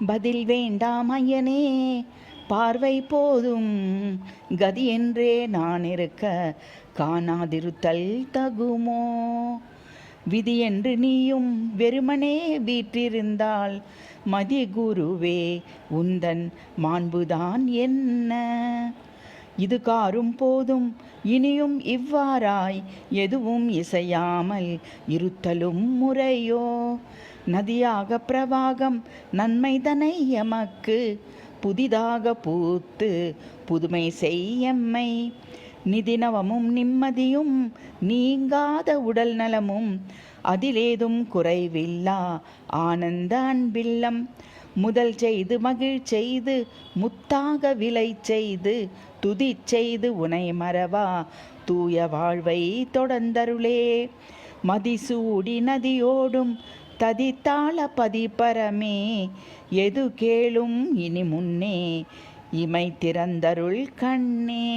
பதில் வேண்டாம் ஐயனே, பார்வை போதும். கதி என்றே நான் இருக்க காணாதிருத்தல் தகுமோ? விதி என்று நீயும் வெறுமனே வீற்றிருந்தால் மதி குருவே உந்தன் மாண்புதான் என்ன? இது காரும் போதும் இனியும் இவ்வாறாய் எதுவும் இசையாமல் இருத்தலும் முறையோ? நதியாக பிரவாகம் நன்மைதனை எமக்கு புதிதாக பூத்து புதுமை செய்யம்மை. நிதினவமும் நிம்மதியும் நீங்காத உடல் நலமும் அதிலேதும் குறைவில்லா ஆனந்த அன்பில்லம். முதல் செய்து மகிழ் செய்து முத்தாக விலை செய்து துதி செய்து உனை மறவா தூய வாழ்வை தொடர்ந்தருளே. மதிசூடி நதியோடும் ததித்தாள பதிபரமே, எது கேளும் இனி முன்னே இமை திறந்தருள் கண்ணே.